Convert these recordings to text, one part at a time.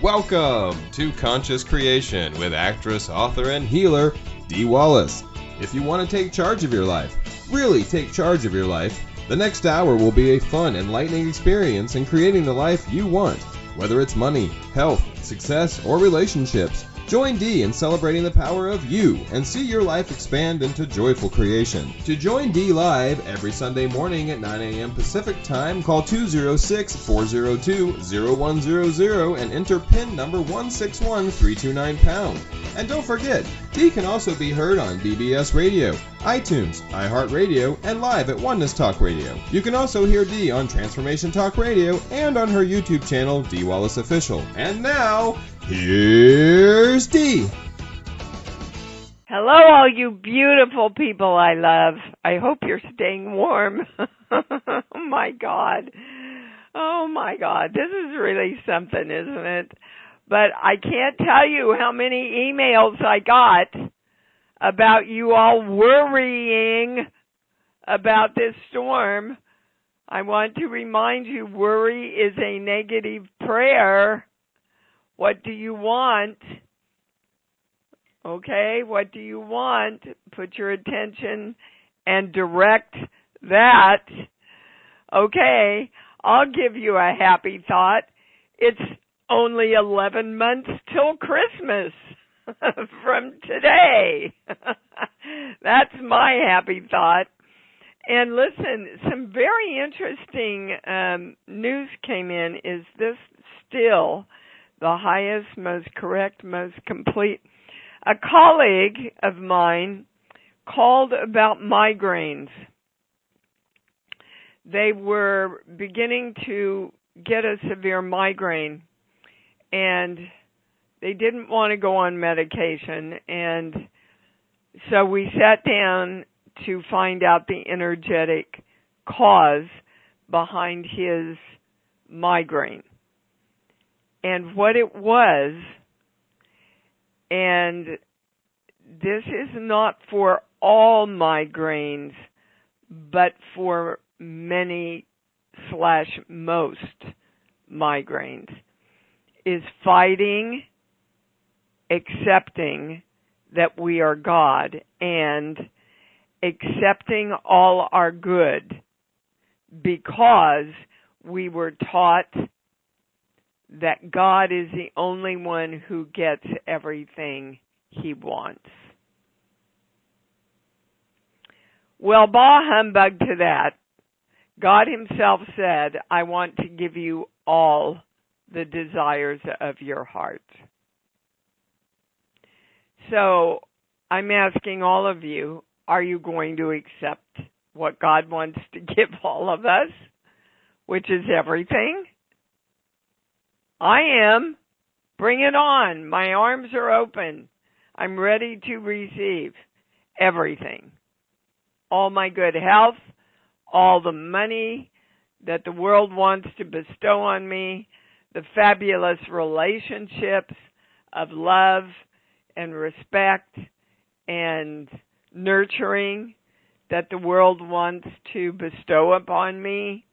Welcome to Conscious Creation with actress, author, and healer, Dee Wallace. If you want to take charge of your life, really take charge of your life, the next hour will be a fun, enlightening experience in creating the life you want. Whether it's money, health, success, or relationships, join Dee in celebrating the power of you and see your life expand into joyful creation. To join Dee live every Sunday morning at 9 a.m. Pacific Time, call 206-402-0100 and enter PIN number 161329#. And don't forget, Dee can also be heard on BBS Radio, iTunes, iHeartRadio, and live at Oneness Talk Radio. You can also hear Dee on Transformation Talk Radio and on her YouTube channel, Dee Wallace Official. And now, here's Dee. Hello, all you beautiful people I love. I hope you're staying warm. Oh, my God. Oh, my God. This is really something, isn't it? But I can't tell you how many emails I got about you all worrying about this storm. I want to remind you, worry is a negative prayer. What do you want? Okay, what do you want? Put your attention and direct that. Okay, I'll give you a happy thought. It's only 11 months till Christmas from today. That's my happy thought. And listen, some very interesting news came in. Is this still the highest, most correct, most complete? A colleague of mine called about migraines. They were beginning to get a severe migraine, and they didn't want to go on medication. And so we sat down to find out the energetic cause behind his migraine and what it was. And this is not for all migraines, but for many/most migraines, is fighting, accepting that we are God and accepting all our good, because we were taught that God is the only one who gets everything he wants. Well, bah humbug to that. God himself said, I want to give you all the desires of your heart. So I'm asking all of you, are you going to accept what God wants to give all of us, which is everything? I am. Bring it on. My arms are open. I'm ready to receive everything. All my good health, all the money that the world wants to bestow on me, the fabulous relationships of love and respect and nurturing that the world wants to bestow upon me,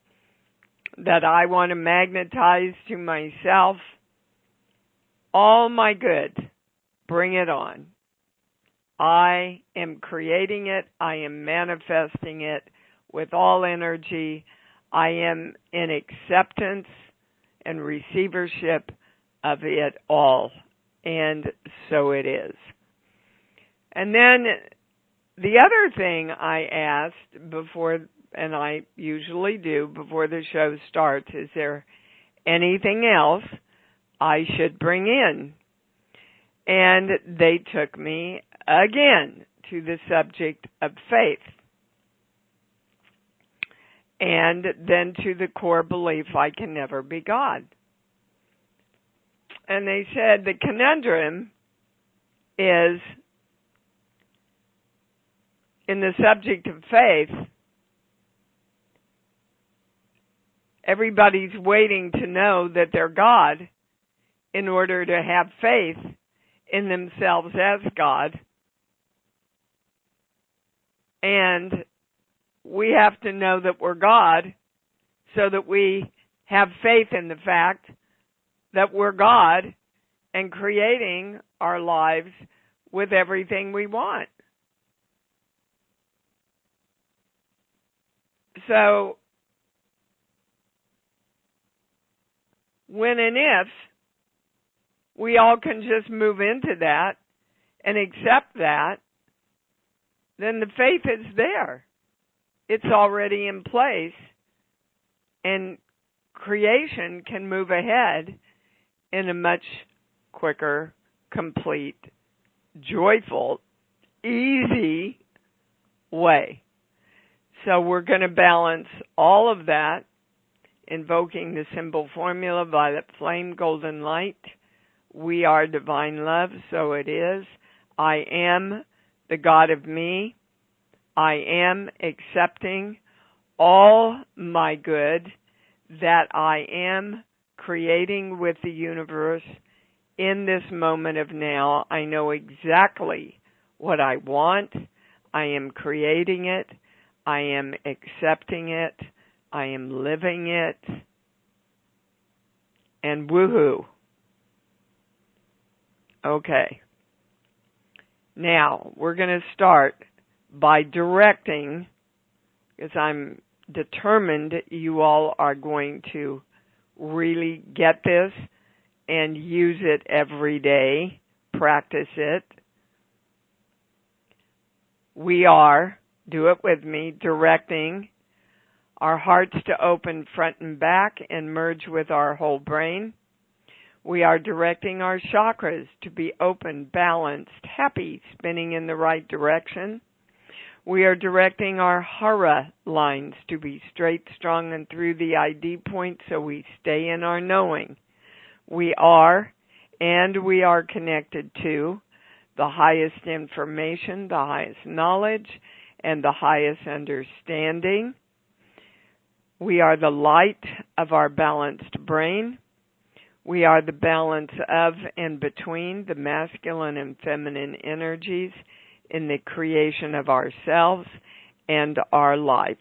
that I want to magnetize to myself. All my good, bring it on. I am creating it. I am manifesting it with all energy. I am in acceptance and receivership of it all. And so it is. And then the other thing I asked before, and I usually do before the show starts, is there anything else I should bring in? And they took me again to the subject of faith, and then to the core belief I can never be God. And they said the conundrum is, in the subject of faith, everybody's waiting to know that they're God in order to have faith in themselves as God. And we have to know that we're God so that we have faith in the fact that we're God and creating our lives with everything we want. So, when and if we all can just move into that and accept that, then the faith is there. It's already in place, and creation can move ahead in a much quicker, complete, joyful, easy way. So we're going to balance all of that, invoking the symbol formula, violet flame, golden light. We are divine love, so it is. I am the God of me. I am accepting all my good that I am creating with the universe in this moment of now. I know exactly what I want. I am creating it. I am accepting it. I am living it. And woohoo. Okay. Now, we're going to start by directing, because I'm determined you all are going to really get this and use it every day, practice it. We are, do it with me, directing our hearts to open front and back and merge with our whole brain. We are directing our chakras to be open, balanced, happy, spinning in the right direction. We are directing our hara lines to be straight, strong, and through the ID point so we stay in our knowing. We are connected to the highest information, the highest knowledge, and the highest understanding. We are the light of our balanced brain. We are the balance of and between the masculine and feminine energies in the creation of ourselves and our life.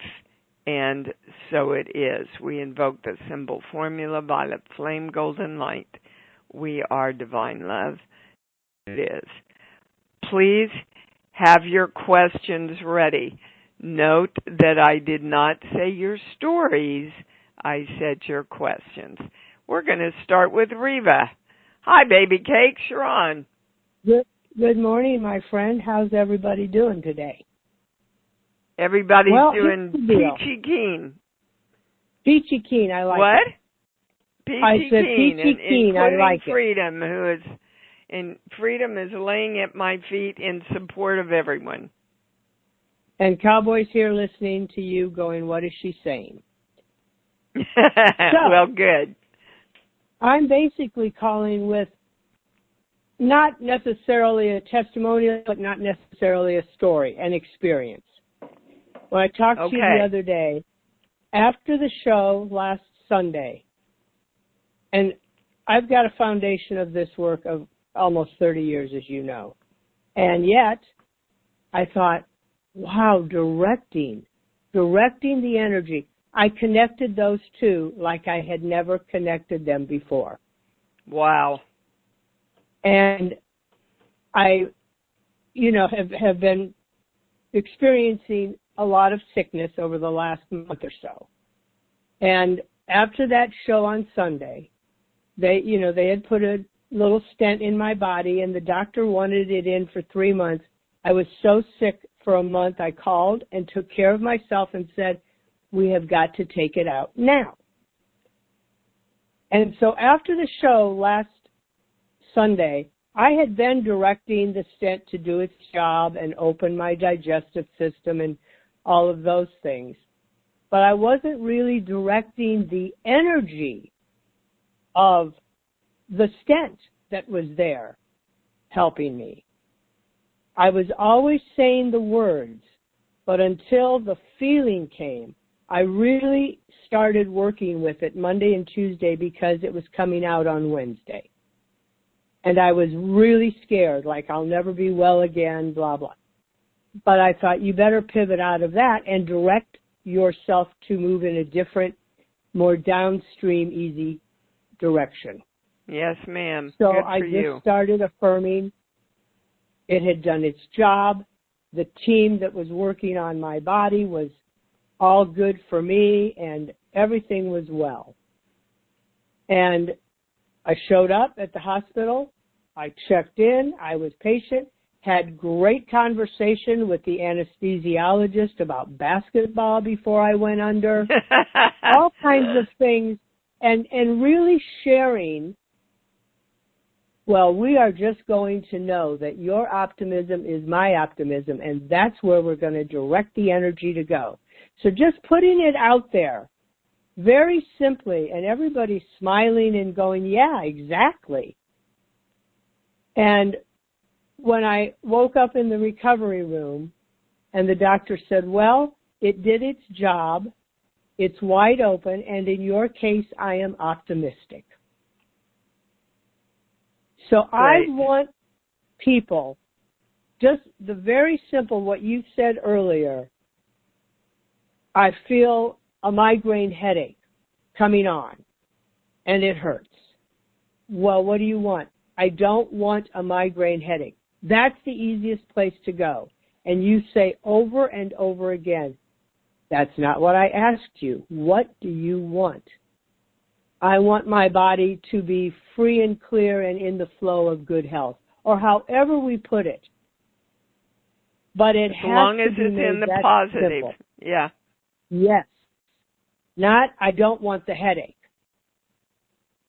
And so it is. We invoke the symbol formula, violet flame, golden light. We are divine love. It is. Please have your questions ready. Note that I did not say your stories. I said your questions. We're going to start with Reva. Hi, baby cakes. You're on. Good morning, my friend. How's everybody doing today? Everybody's doing peachy keen. Peachy keen, I like what? it. Peachy I said keen. peachy keen, I like Freedom, Freedom is laying at my feet in support of everyone. And Cowboy's here listening to you going, what is she saying? Well, good. I'm basically calling with not necessarily a testimonial, but not necessarily a story, an experience. When I talked to you the other day, after the show last Sunday, and I've got a foundation of this work of almost 30 years, as you know, and yet I thought, wow, directing the energy. I connected those two like I had never connected them before. Wow. And I, have been experiencing a lot of sickness over the last month or so. And after that show on Sunday, they had put a little stent in my body, and the doctor wanted it in for 3 months. I was so sick for a month, I called and took care of myself and said, we have got to take it out now. And so after the show last Sunday, I had been directing the stent to do its job and open my digestive system and all of those things. But I wasn't really directing the energy of the stent that was there helping me. I was always saying the words, but until the feeling came, I really started working with it Monday and Tuesday because it was coming out on Wednesday. And I was really scared, like I'll never be well again, blah, blah. But I thought you better pivot out of that and direct yourself to move in a different, more downstream, easy direction. Yes, ma'am. So Good I for just you. started affirming it had done its job. The team that was working on my body was all good for me, and everything was well. And I showed up at the hospital. I checked in. I was patient. Had great conversation with the anesthesiologist about basketball before I went under. All kinds of things. And really sharing, well, we are just going to know that your optimism is my optimism, and that's where we're going to direct the energy to go. So just putting it out there very simply, and everybody smiling and going, yeah, exactly. And when I woke up in the recovery room and the doctor said, well, it did its job, it's wide open, and in your case, I am optimistic. So Great. I want people, just the very simple, what you said earlier, I feel a migraine headache coming on, and it hurts. Well, what do you want? I don't want a migraine headache. That's the easiest place to go. And you say over and over again, that's not what I asked you. What do you want? I want my body to be free and clear and in the flow of good health, or however we put it. But it As has long to as be it's made in the that positive. simple. Yeah. Yes. Not, I don't want the headache,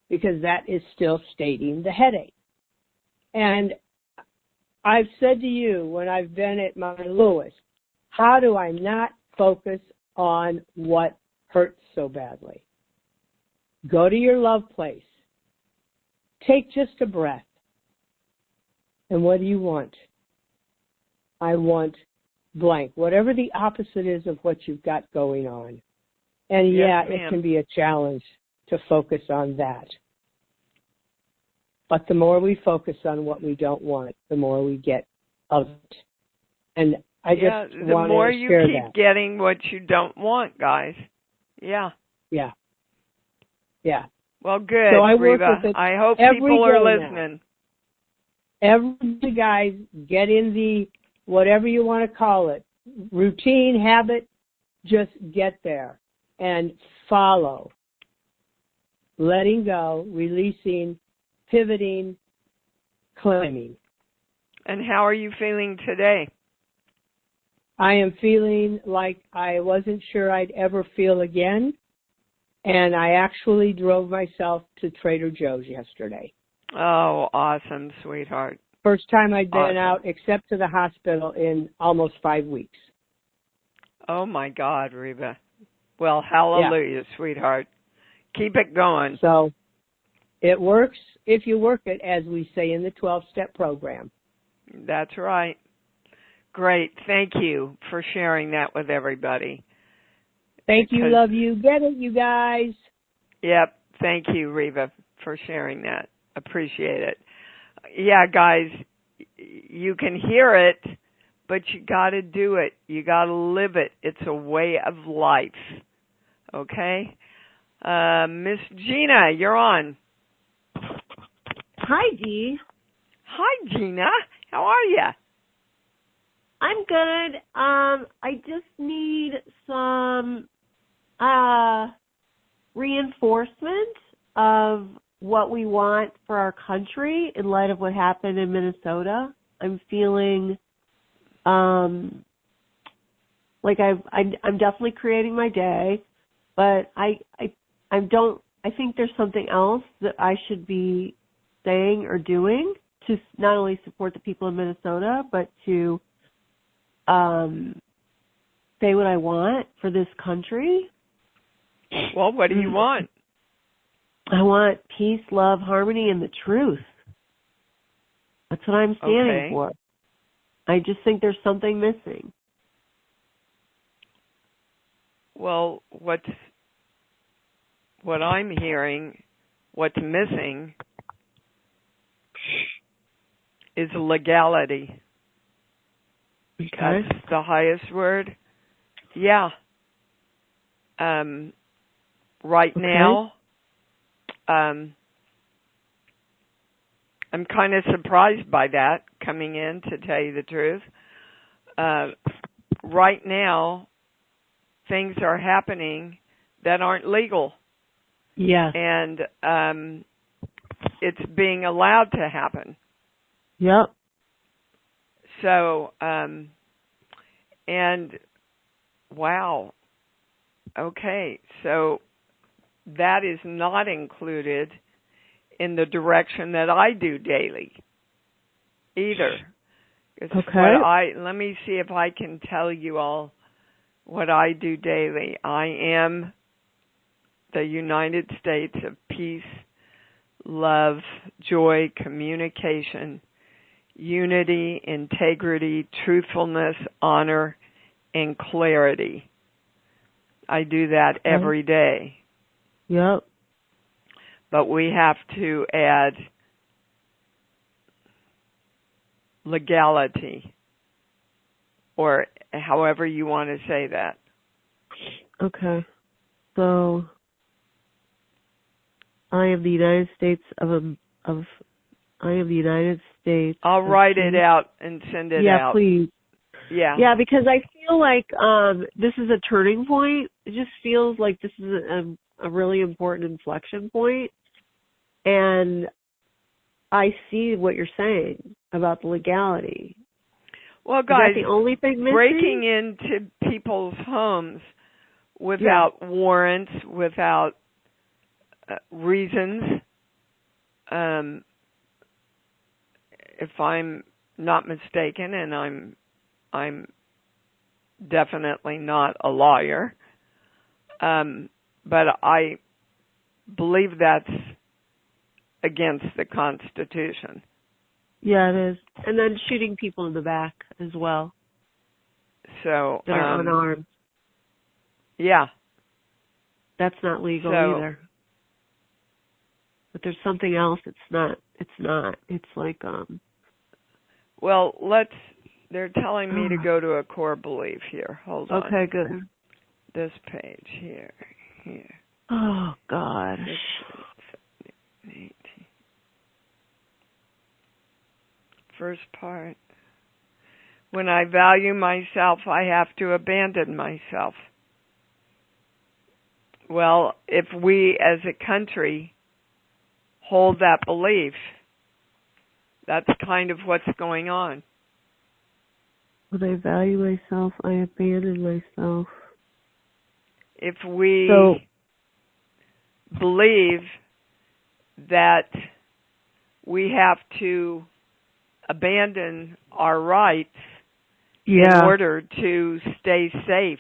because that is still stating the headache. And I've said to you when I've been at my lowest, how do I not focus on what hurts so badly? Go to your love place. Take just a breath. And what do you want? I want blank, whatever the opposite is of what you've got going on. And yeah, Yes, ma'am. it can be a challenge to focus on that. But the more we focus on what we don't want, the more we get of it. And I just the want more to you share keep that. getting what you don't want, guys. Yeah. Yeah. Yeah. Well, good, So I work Reva. with it I hope every people are day now. listening. Every guys get in the, whatever you want to call it, routine, habit, just get there and follow. Letting go, releasing, pivoting, claiming. And how are you feeling today? I am feeling like I wasn't sure I'd ever feel again, and I actually drove myself to Trader Joe's yesterday. Oh, awesome, sweetheart. First time I'd been Awesome. out except to the hospital in almost 5 weeks. Oh, my God, Reva. Well, hallelujah, sweetheart. Keep it going. So it works if you work it, as we say in the 12-step program. That's right. Great. Thank you for sharing that with everybody. Thank you, Because- love you. Get it, you guys. Yep. Thank you, Reva, for sharing that. Appreciate it. Yeah, guys, you can hear it, but you got to do it. You got to live it. It's a way of life. Okay? Miss Gina, you're on. Hi, Dee. Hi, Gina. How are you? I'm good. I just need some reinforcement of what we want for our country in light of what happened in Minnesota. I'm feeling like I'm definitely creating my day, but I think there's something else that I should be saying or doing to not only support the people in Minnesota, but to say what I want for this country. Well, what do you want? I want peace, love, harmony, and the truth. That's what I'm standing for. I just think there's something missing. Well, what I'm hearing, what's missing is legality. Okay. That's the highest word. Yeah. Right now, I'm kind of surprised by that coming in, to tell you the truth. Right now, things are happening that aren't legal. Yes. And it's being allowed to happen. Yep. So, and wow. Okay, so that is not included in the direction that I do daily either. Okay. Let me see if I can tell you all what I do daily. I am the United States of peace, love, joy, communication, unity, integrity, truthfulness, honor, and clarity. I do that every day. Yep. But we have to add legality, or however you want to say that. Okay. So I am the United States I am the United States. I'll write it out and send it out. Yeah, please. Yeah. Yeah, because I feel like this is a turning point. It just feels like this is a really important inflection point. And I see what you're saying about the legality. Well, guys, is that the only thing missing? Breaking into people's homes without warrants, without reasons, if I'm not mistaken, and I'm definitely not a lawyer, but I believe that's against the Constitution. Yeah, it is. And then shooting people in the back as well. So they're unarmed. Yeah. That's not legal either. But there's something else. It's not. It's like Well, they're telling me to go to a core belief here. Hold on. Okay, good. This page here. Oh God. 18. First part. When I value myself, I have to abandon myself. Well, if we as a country hold that belief, that's kind of what's going on. When I value myself, I abandon myself. If we believe that we have to abandon our rights in order to stay safe,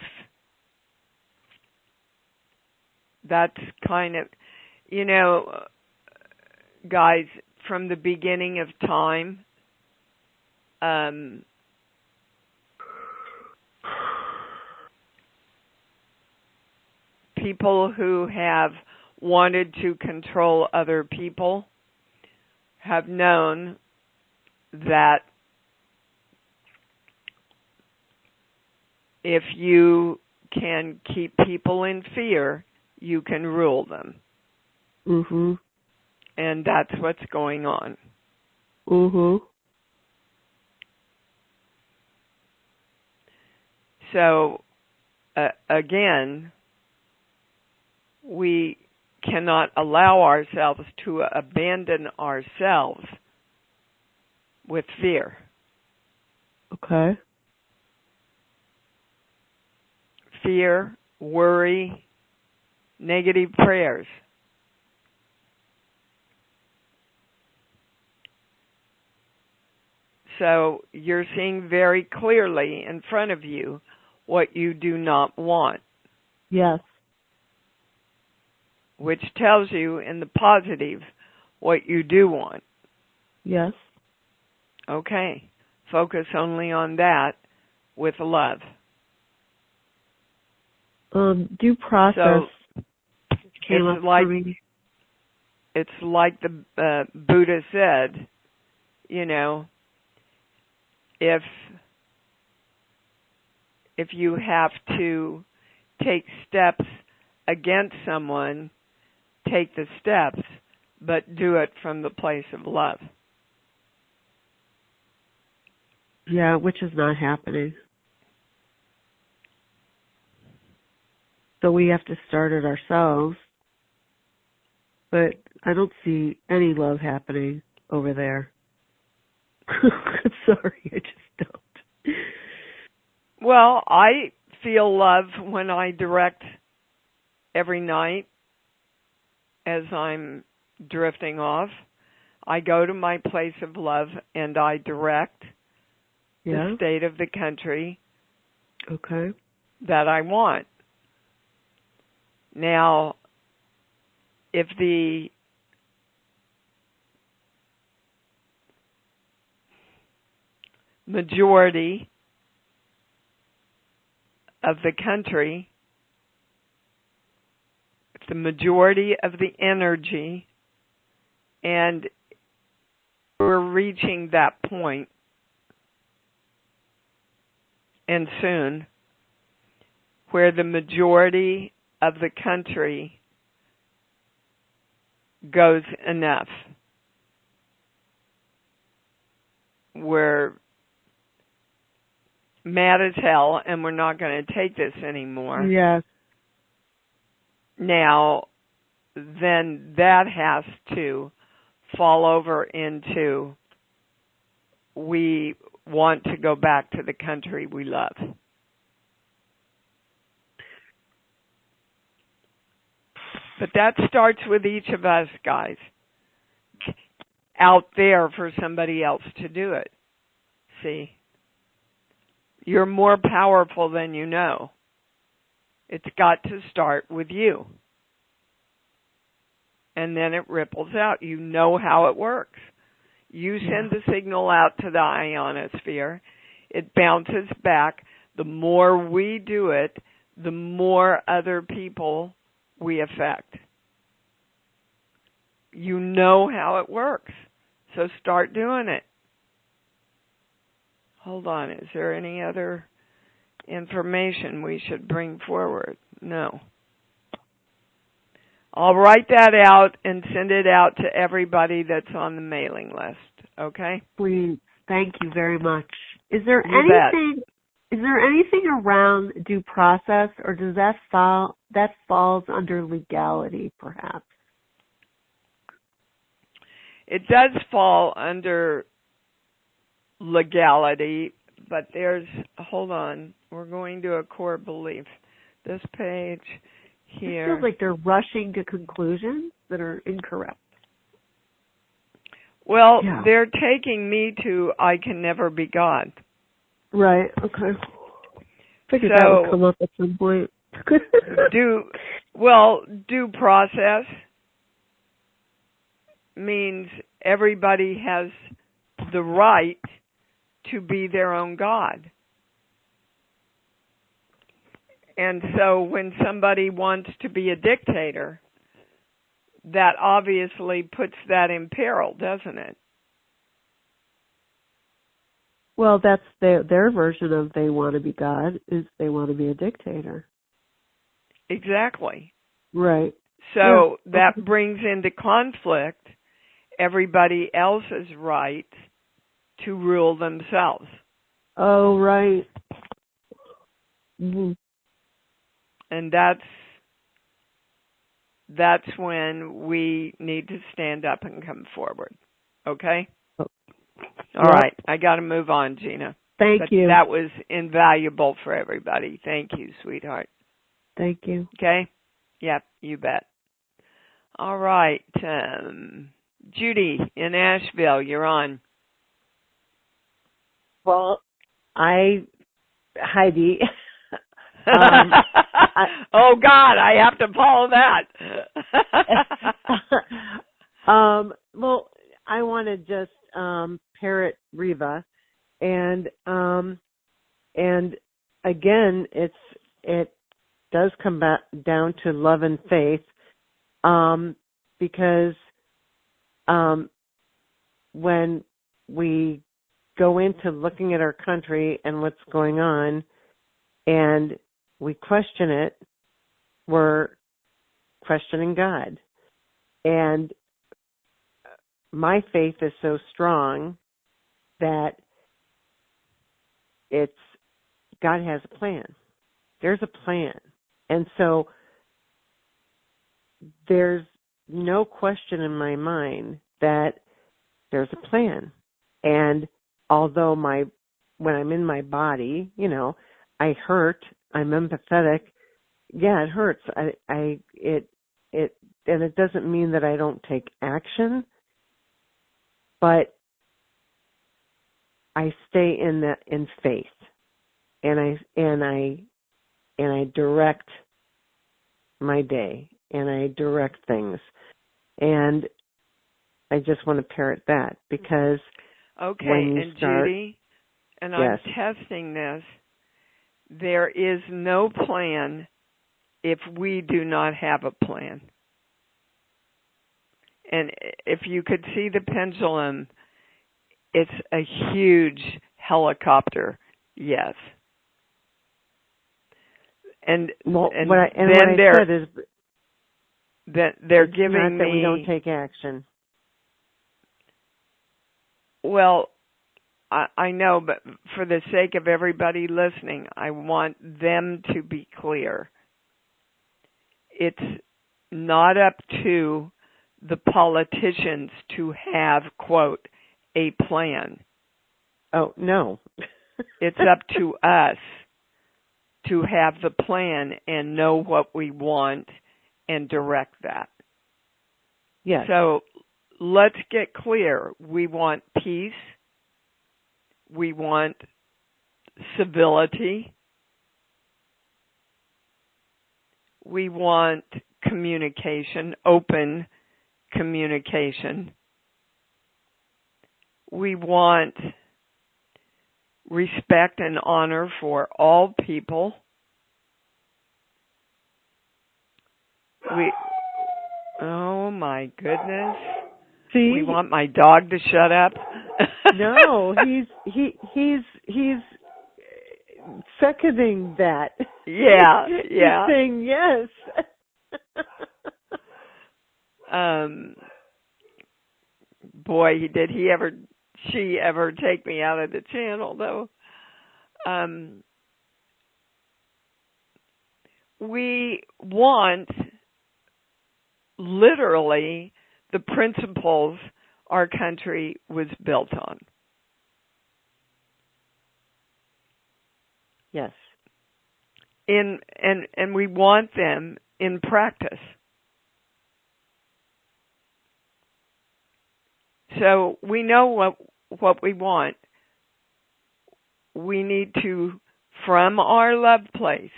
that's kind of, guys, from the beginning of time, people who have wanted to control other people have known that if you can keep people in fear, you can rule them. Mhm. And that's what's going on. Mhm. So, again, we cannot allow ourselves to abandon ourselves with fear. Okay. Fear, worry, negative prayers. So you're seeing very clearly in front of you what you do not want. Yes. Which tells you in the positive what you do want. Yes. Okay. Focus only on that with love. Due process came up like, for me. It's like the Buddha said, if you have to take steps against someone, take the steps, but do it from the place of love. Yeah, which is not happening. So we have to start it ourselves. But I don't see any love happening over there. Sorry, I just don't. Well, I feel love when I direct every night as I'm drifting off. I go to my place of love and I direct the state of the country that I want. Now, if the majority of the country, if the majority of the energy, and we're reaching that point, and soon, where the majority of the country goes enough. We're mad as hell and we're not going to take this anymore. Yes. Now, then that has to fall over into we want to go back to the country we love. But that starts with each of us, guys, out there for somebody else to do it. See? You're more powerful than you know. It's got to start with you. And then it ripples out. You know how it works. You send the signal out to the ionosphere. It bounces back. The more we do it, the more other people we affect. You know how it works. So start doing it. Hold on. Is there any other information we should bring forward? No. I'll write that out and send it out to everybody that's on the mailing list. Okay? Please. Thank you very much. Is there anything around due process, or does that falls under legality, perhaps? It does fall under legality, but hold on, we're going to a core belief. This page here. It feels like they're rushing to conclusions that are incorrect. Well, they're taking me to I can never be God. Right, okay. Figured that would come up at some point. Due process means everybody has the right to be their own God. And so when somebody wants to be a dictator, that obviously puts that in peril, doesn't it? Well, that's their version of they want to be God, is they want to be a dictator. Exactly. Right. So that brings into conflict everybody else's right to rule themselves. Oh, right. Mm-hmm. And that's when we need to stand up and come forward. Okay? All right. I got to move on, Gina. Thank you. That was invaluable for everybody. Thank you, sweetheart. Thank you. Okay? Yep, you bet. All right. Judy in Asheville, you're on. Well, Heidi. Oh, God, I have to follow that. Well, I want to just parrot Reva, and again, it does come back down to love and faith, because when we go into looking at our country and what's going on, and we question it, we're questioning God. And my faith is so strong that it's God has a plan. There's a plan. And so there's no question in my mind that there's a plan. And although when I'm in my body, I hurt, I'm empathetic. Yeah, it hurts. And it doesn't mean that I don't take action, but I stay in faith, and I direct my day, and I direct things, and I just want to parrot that because okay, when you and start, Judy, and yes. I'm testing this. There is no plan if we do not have a plan. And if you could see the pendulum, it's a huge helicopter, yes. And what then I said is that they're it's giving not that me, we don't take action. Well, I know, but for the sake of everybody listening, I want them to be clear. It's not up to the politicians to have, quote, a plan. Oh, no. It's up to us to have the plan and know what we want and direct that. Yes. So let's get clear. We want peace. We want civility. We want communication, open communication. We want respect and honor for all people. Oh my goodness. See? We want my dog to shut up. No, he's seconding that. Yeah. He's saying yes. Boy, did she ever take me out of the channel though. We want literally the principles our country was built on. Yes. And we want them in practice. So we know what we want. We need to, from our love place,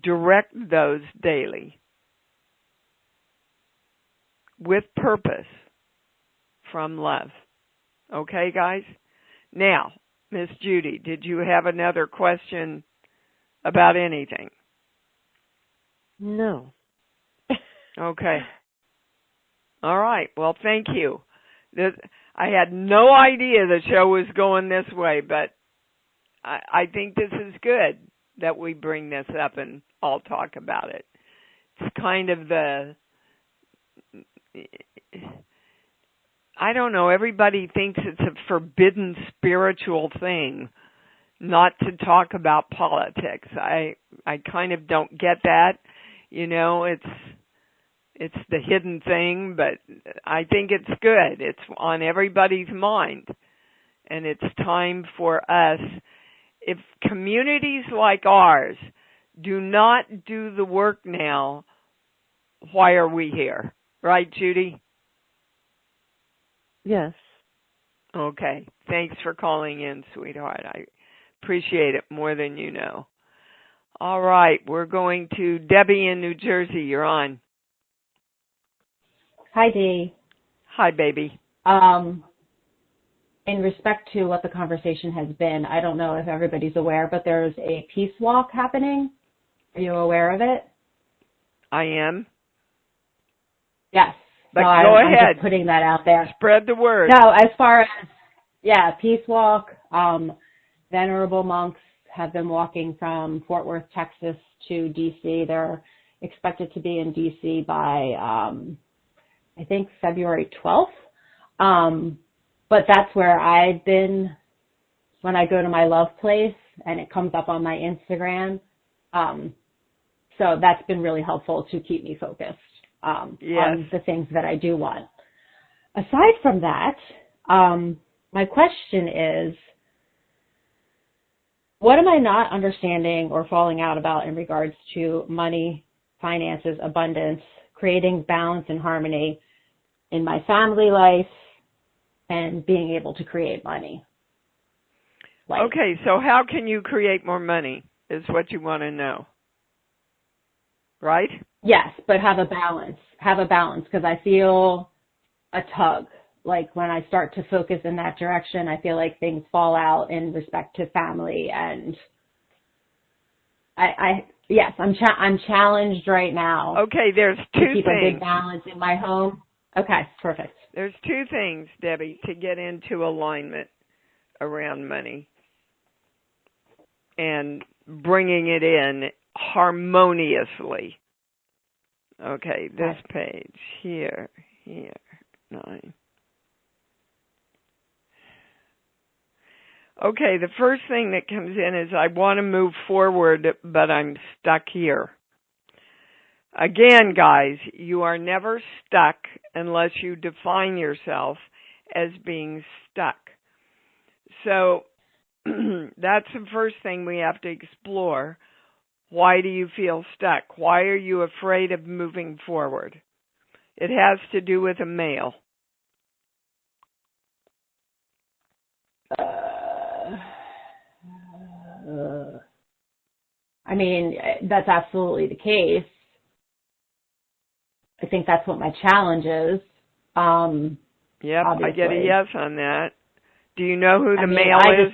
direct those daily with purpose from love. Okay, guys? Now, Miss Judy, did you have another question about anything? No. Okay. All right. Well, thank you. I had no idea the show was going this way, but I think this is good that we bring this up and all talk about it. It's kind of I don't know, everybody thinks it's a forbidden spiritual thing not to talk about politics. I kind of don't get that. It's the hidden thing, but I think it's good. It's on everybody's mind. And it's time for us. If communities like ours do not do the work now, why are we here? Right, Judy? Yes. Okay. Thanks for calling in, sweetheart. I appreciate it more than you know. All right. We're going to Debbie in New Jersey. You're on. Hi, Dee. Hi, baby. In respect to what the conversation has been, I don't know if everybody's aware, but there's a peace walk happening. Are you aware of it? I am. Yes. But so go I'm ahead. just putting that out there. Spread the word. No, as far as, peace walk, venerable monks have been walking from Fort Worth, Texas to D.C. They're expected to be in D.C. by, I think, February 12th. But that's where I've been when I go to my love place and it comes up on my Instagram. So that's been really helpful to keep me focused on the things that I do want. Aside from that, my question is, what am I not understanding or falling out about in regards to money, finances, abundance, creating balance and harmony in my family life, and being able to create money? Okay, so how can you create more money is what you want to know, right? Yes, but have a balance. Because I feel a tug. Like when I start to focus in that direction, I feel like things fall out in respect to family, and I'm challenged right now. Okay, there's two to keep things. A good balance in my home. Okay, perfect. There's two things, Debbie, to get into alignment around money and bringing it in harmoniously. Okay, this page here, 9. Okay, the first thing that comes in is I want to move forward, but I'm stuck here. Again, guys, you are never stuck unless you define yourself as being stuck. So that's the first thing we have to explore. Why do you feel stuck? Why are you afraid of moving forward? It has to do with a male. I mean, that's absolutely the case. I think that's what my challenge is. Yep, obviously. I get a yes on that. Do you know who the male is?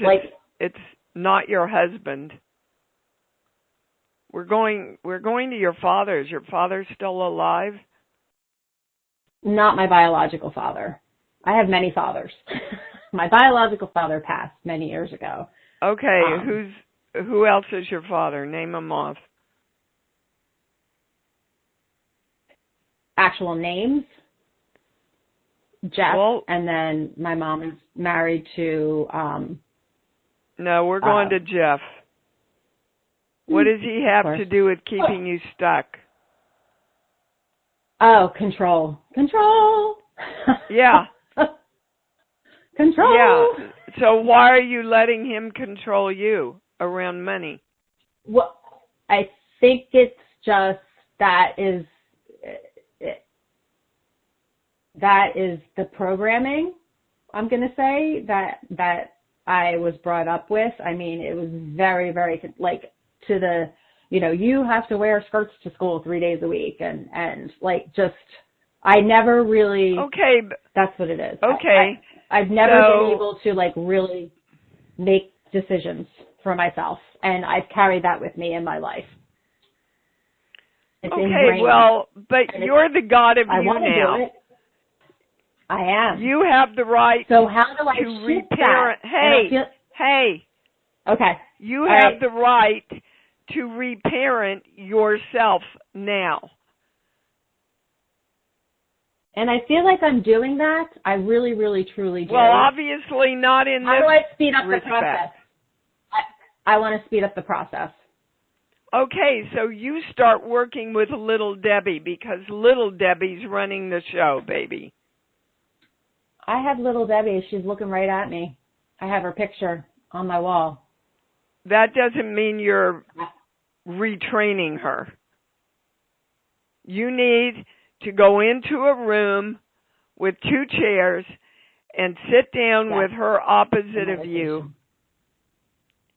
It's not your husband. We're going to your father. Is your father still alive? Not my biological father. I have many fathers. My biological father passed many years ago. Okay, who else is your father? Name them off. Actual names? Jeff, and then my mom is married to... no, we're going to Jeff. What does he have to do with keeping you stuck? Oh, control. Control! Yeah. Control! Yeah. So why are you letting him control you around money? Well, I think it's just that is the programming, I'm going to say, that I was brought up with. I mean, it was very, very, like, to the, you have to wear skirts to school 3 days a week. And like, just, I never really. Okay. That's what it is. Okay. I've never been able to, like, really make decisions for myself. And I've carried that with me in my life. It's ingrained. Well, but you're the God of you now. Do it. I am. You have the right so how do I to reparent. That? Hey. Okay. You have the right to reparent yourself now. And I feel like I'm doing that. I really, really, truly do. Well, obviously not in this How do I speed up respect. The process? I want to speed up the process. Okay, so you start working with Little Debbie because Little Debbie's running the show, baby. I have Little Debbie. She's looking right at me. I have her picture on my wall. That doesn't mean you're retraining her. You need to go into a room with 2 chairs and sit down with her opposite of you.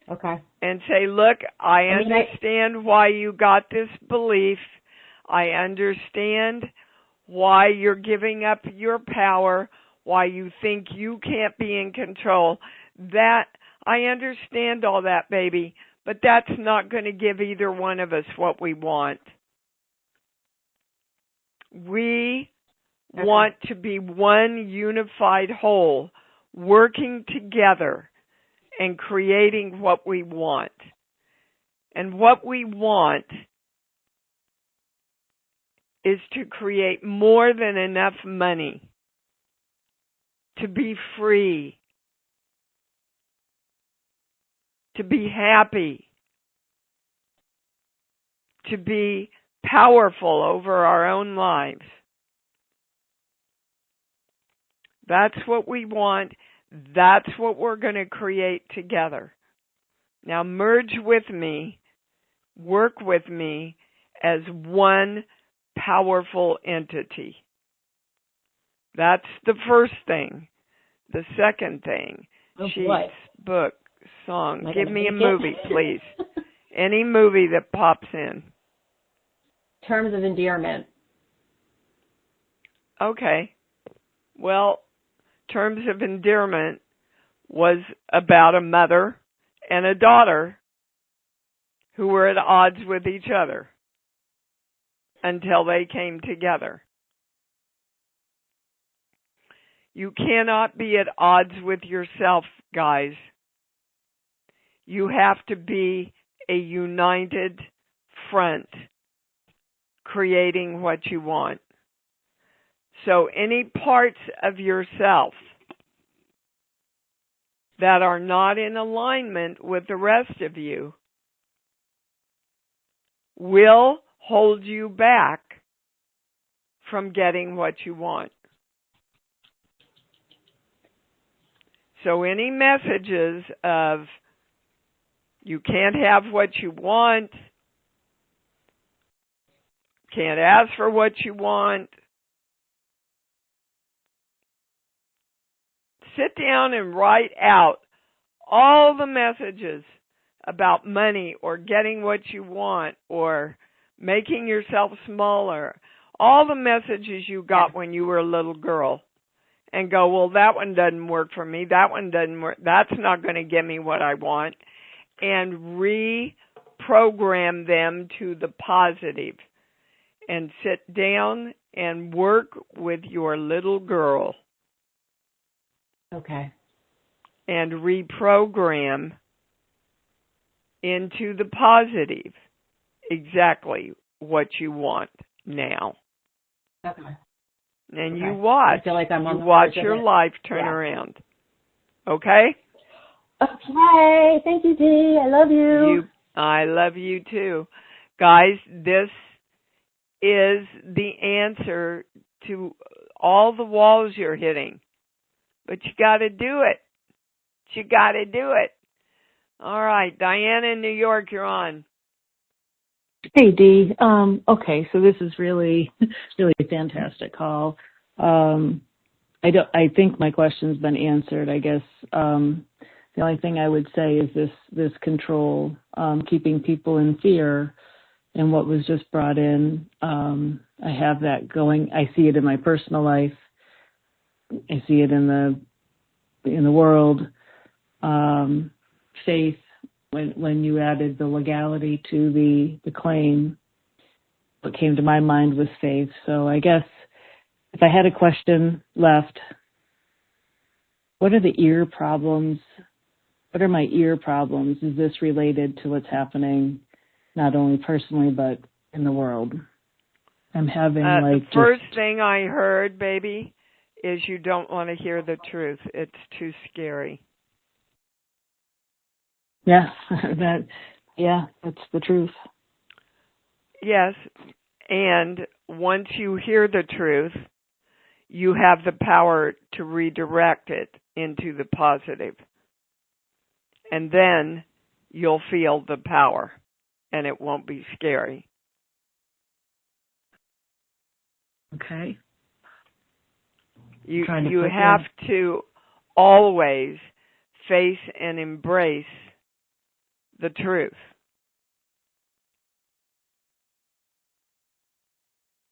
Okay. And say, look, I understand why you got this belief. I understand why you're giving up your power, why you think you can't be in control. That, I understand all that, baby, but that's not going to give either one of us what we want. We want to be one unified whole, working together and creating what we want. And what we want is to create more than enough money to be free, to be happy, to be powerful over our own lives. That's what we want. That's what we're going to create together. Now merge with me, work with me as one powerful entity. That's the first thing. The second thing, sheets, book, song. Give me a movie, please. Any movie that pops in. Terms of endearment. Okay. Well, Terms of Endearment was about a mother and a daughter who were at odds with each other until they came together. You cannot be at odds with yourself, guys. You have to be a united front, creating what you want. So any parts of yourself that are not in alignment with the rest of you will hold you back from getting what you want. So any messages of you can't have what you want, can't ask for what you want, sit down and write out all the messages about money or getting what you want or making yourself smaller, all the messages you got when you were a little girl, and go, well, that one doesn't work for me, that one doesn't work, that's not going to give me what I want, and reprogram them to the positive, and sit down and work with your little girl. Okay. And reprogram into the positive exactly what you want now. Okay. And you watch. I feel like I'm on you watch your life turn around. Okay? Okay. Thank you, Dee. I love you. I love you too. Guys, this is the answer to all the walls you're hitting. But you got to do it. You got to do it. All right, Diana in New York, you're on. Hey, Dee. Okay, so this is really a fantastic call. I think my question's been answered. I guess the only thing I would say is this control, keeping people in fear, and what was just brought in. I have that going. I see it in my personal life. I see it in the world. Faith, when you added the legality to the claim, what came to my mind was faith. So I guess if I had a question left, what are the ear problems? What are my ear problems? Is this related to what's happening not only personally but in the world? I'm having the first thing I heard, baby, is you don't want to hear the truth. It's too scary. Yeah, that's the truth. Yes, and once you hear the truth, you have the power to redirect it into the positive. And then you'll feel the power, and it won't be scary. Okay. You have to always face and embrace the truth.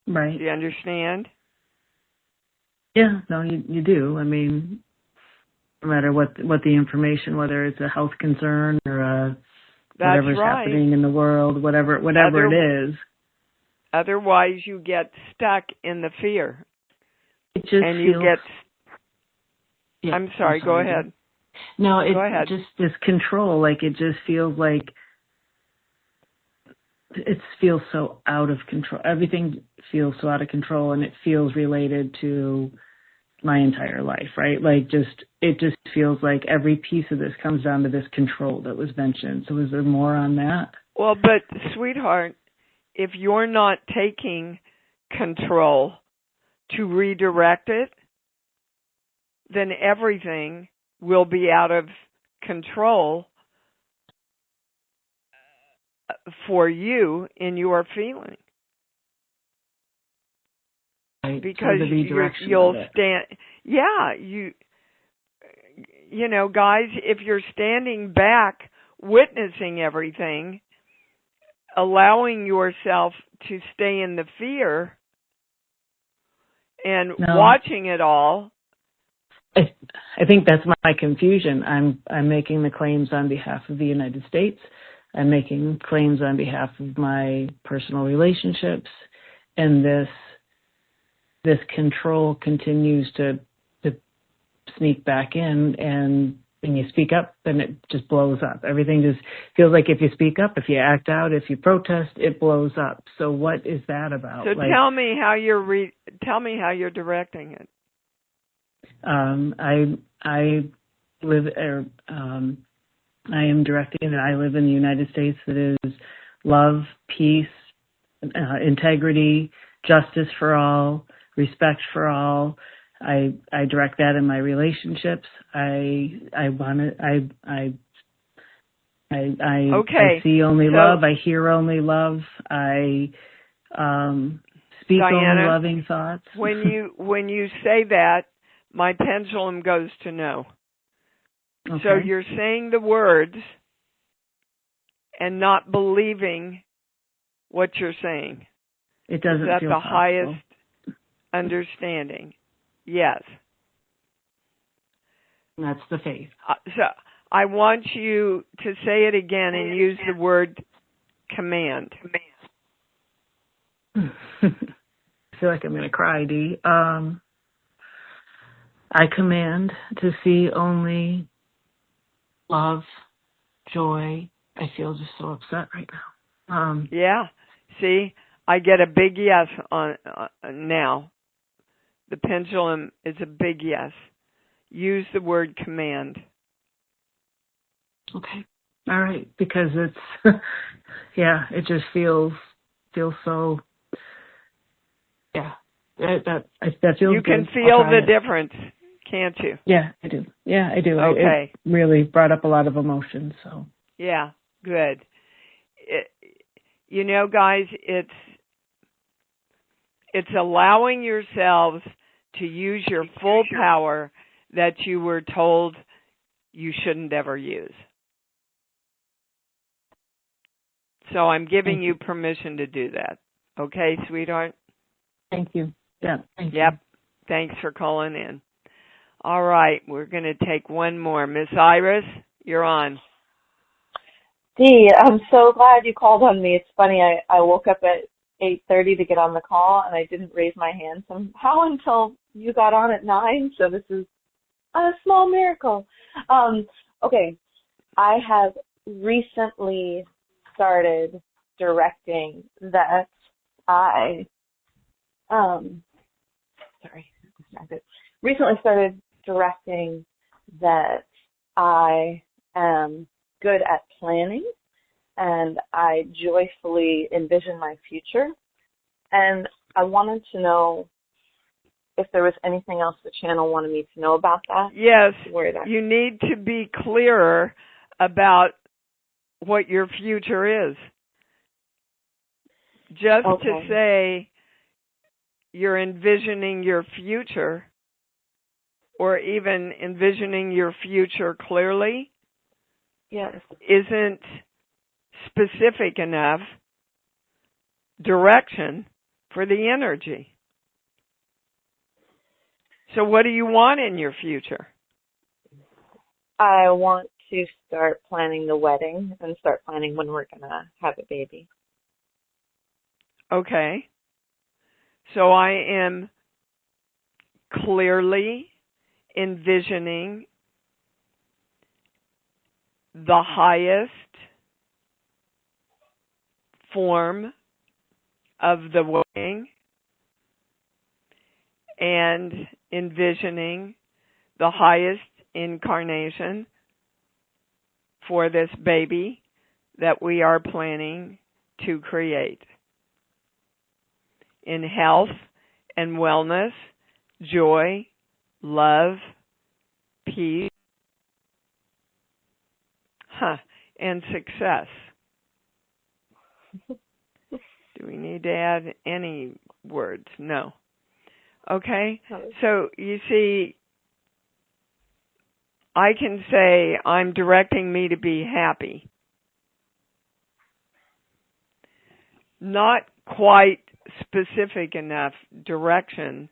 Right. Do you understand? Yeah, no, you do. I mean, no matter what the information, whether it's a health concern or whatever's happening in the world, whatever it is. Otherwise, you get stuck in the fear. It just feels. I'm sorry. Go ahead. No, go ahead. Just this control. Like it just feels like it feels so out of control. Everything feels so out of control, and it feels related to my entire life, right? Like it just feels like every piece of this comes down to this control that was mentioned. So is there more on that? Well, but sweetheart, if you're not taking control to redirect it, then everything will be out of control for you in your feeling. Right. Because so the redirection you'll of it. stand, yeah, you know, guys, if you're standing back witnessing everything, allowing yourself to stay in the fear and watching it all. I think that's my confusion. I'm making the claims on behalf of the United States. I'm making claims on behalf of my personal relationships, and this control continues to sneak back in, and when you speak up, then it just blows up. Everything just feels like if you speak up, if you act out, if you protest, it blows up. So what is that about? So tell me how you're directing it. I am directing that I live in the United States that is love, peace, integrity, justice for all, respect for all. I direct that in my relationships. I see only love. I hear only love. I speak Diana, only loving thoughts. when you say that, my pendulum goes to no. Okay. So you're saying the words and not believing what you're saying. It doesn't feel possible. the highest understanding. Yes. That's the faith. So I want you to say it again and use the word command. I feel like I'm going to cry, Dee. I command to see only love, joy. I feel just so upset right now. Yeah. See, I get a big yes on now. The pendulum is a big yes. Use the word command. Okay. All right. Because it's, yeah, it just feels so, yeah. That feels You can good. feel the difference, can't you? Yeah, I do. Yeah, I do. Okay. It really brought up a lot of emotion, so. Yeah, good. You know, guys, it's allowing yourselves to use your full power that you were told you shouldn't ever use. So I'm giving you permission to do that. Okay, sweetheart? Thank you. Yeah, thank you. Yep. Thanks for calling in. All right, we're going to take one more. Miss Iris, you're on. Dee, I'm so glad you called on me. It's funny, I woke up at 8:30 to get on the call, and I didn't raise my hand somehow until you got on at 9, so this is a small miracle. Okay, I have recently started directing that recently started directing that I am good at planning, and I joyfully envision my future. And I wanted to know if there was anything else the channel wanted me to know about that. Yes, you need to be clearer about what your future is. Just to say you're envisioning your future, or even envisioning your future clearly, yes, isn't specific enough direction for the energy. So what do you want in your future? I want to start planning the wedding and start planning when we're going to have a baby. Okay. So I am clearly envisioning the highest form of the wedding and envisioning the highest incarnation for this baby that we are planning to create. In health and wellness, joy, love, peace, and success. Do we need to add any words? No. Okay? So, you see, I can say, I'm directing me to be happy. Not quite specific enough direction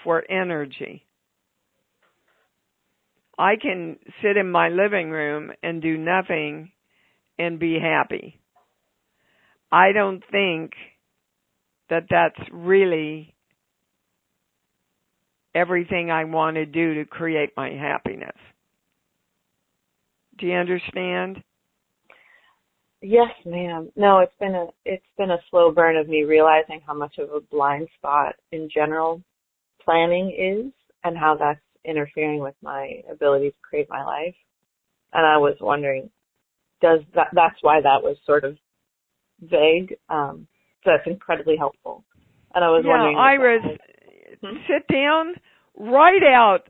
for energy. I can sit in my living room and do nothing and be happy. I don't think that that's really everything I want to do to create my happiness. Do you understand? Yes, ma'am. No, it's been a slow burn of me realizing how much of a blind spot in general planning is and how that's interfering with my ability to create my life. And I was wondering, that's why that was sort of vague. So that's incredibly helpful. And I was wondering. Iris, sit down, write out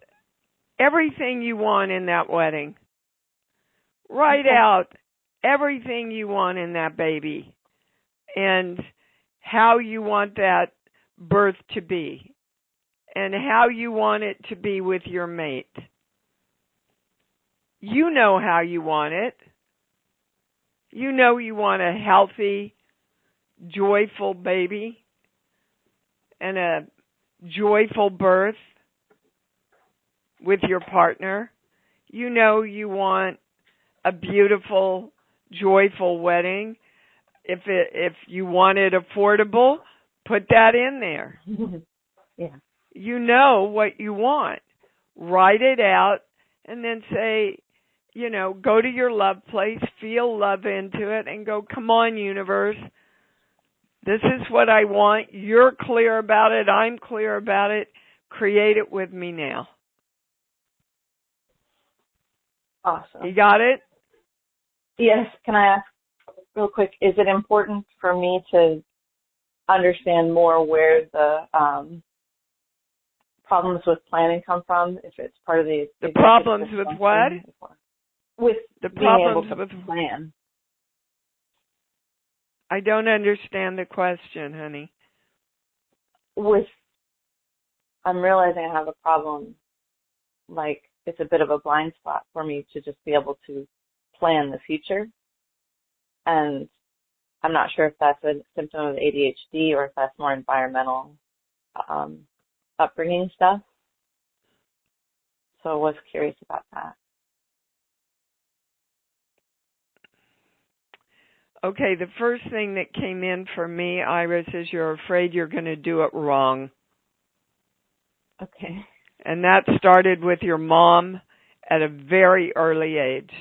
everything you want in that wedding. Write out everything you want in that baby and how you want that birth to be and how you want it to be with your mate. You know how you want it. You know you want a healthy, joyful baby and a joyful birth with your partner. You know you want a beautiful, joyful wedding. If you want it affordable, put that in there. Yeah. You know what you want. Write it out and then say, go to your love place, feel love into it, and go, come on, universe. This is what I want. You're clear about it. I'm clear about it. Create it with me now. Awesome. You got it? Yes. Can I ask real quick, is it important for me to understand more where the problems with planning come from, if it's part of the problems with what? With the being problems able to with plan. I don't understand the question, honey. I'm realizing I have a problem, like it's a bit of a blind spot for me to just be able to plan the future. And I'm not sure if that's a symptom of ADHD or if that's more environmental upbringing stuff. So I was curious about that. Okay, the first thing that came in for me, Iris, is you're afraid you're going to do it wrong. Okay. And that started with your mom at a very early age.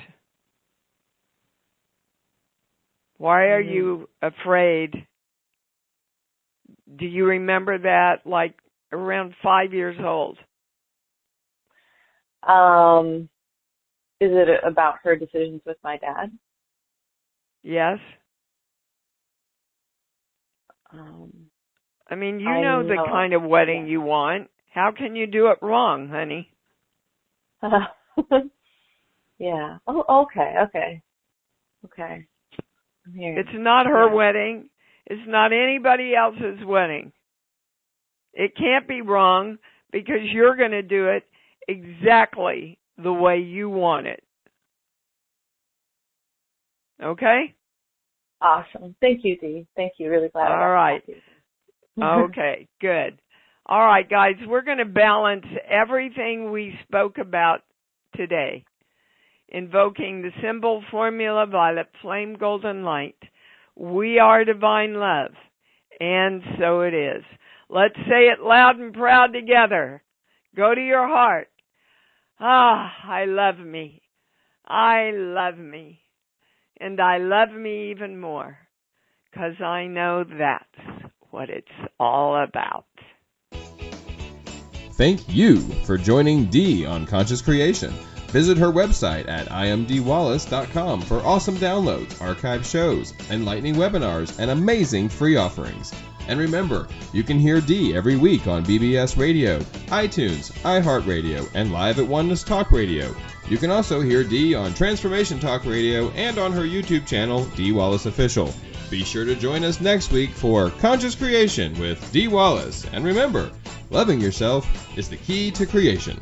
Why are you afraid? Do you remember that, like around 5 years old? Is it about her decisions with my dad? Yes. I mean, you know the kind of wedding you want. How can you do it wrong, honey? Yeah. Oh, okay. I'm hearing. It's not her wedding. It's not anybody else's wedding. It can't be wrong because you're going to do it exactly the way you want it. Okay? Awesome. Thank you, Dee. Thank you. Really glad. All right. Okay, good. All right, guys, we're going to balance everything we spoke about today. Invoking the symbol formula, violet flame, golden light. We are divine love, and so it is. Let's say it loud and proud together. Go to your heart. I love me. I love me. And I love me even more, because I know that's what it's all about. Thank you for joining Dee on Conscious Creation. Visit her website at imdwallace.com for awesome downloads, archived shows, enlightening webinars, and amazing free offerings. And remember, you can hear Dee every week on BBS Radio, iTunes, iHeartRadio, and live at Oneness Talk Radio. You can also hear Dee on Transformation Talk Radio and on her YouTube channel, Dee Wallace Official. Be sure to join us next week for Conscious Creation with Dee Wallace. And remember, loving yourself is the key to creation.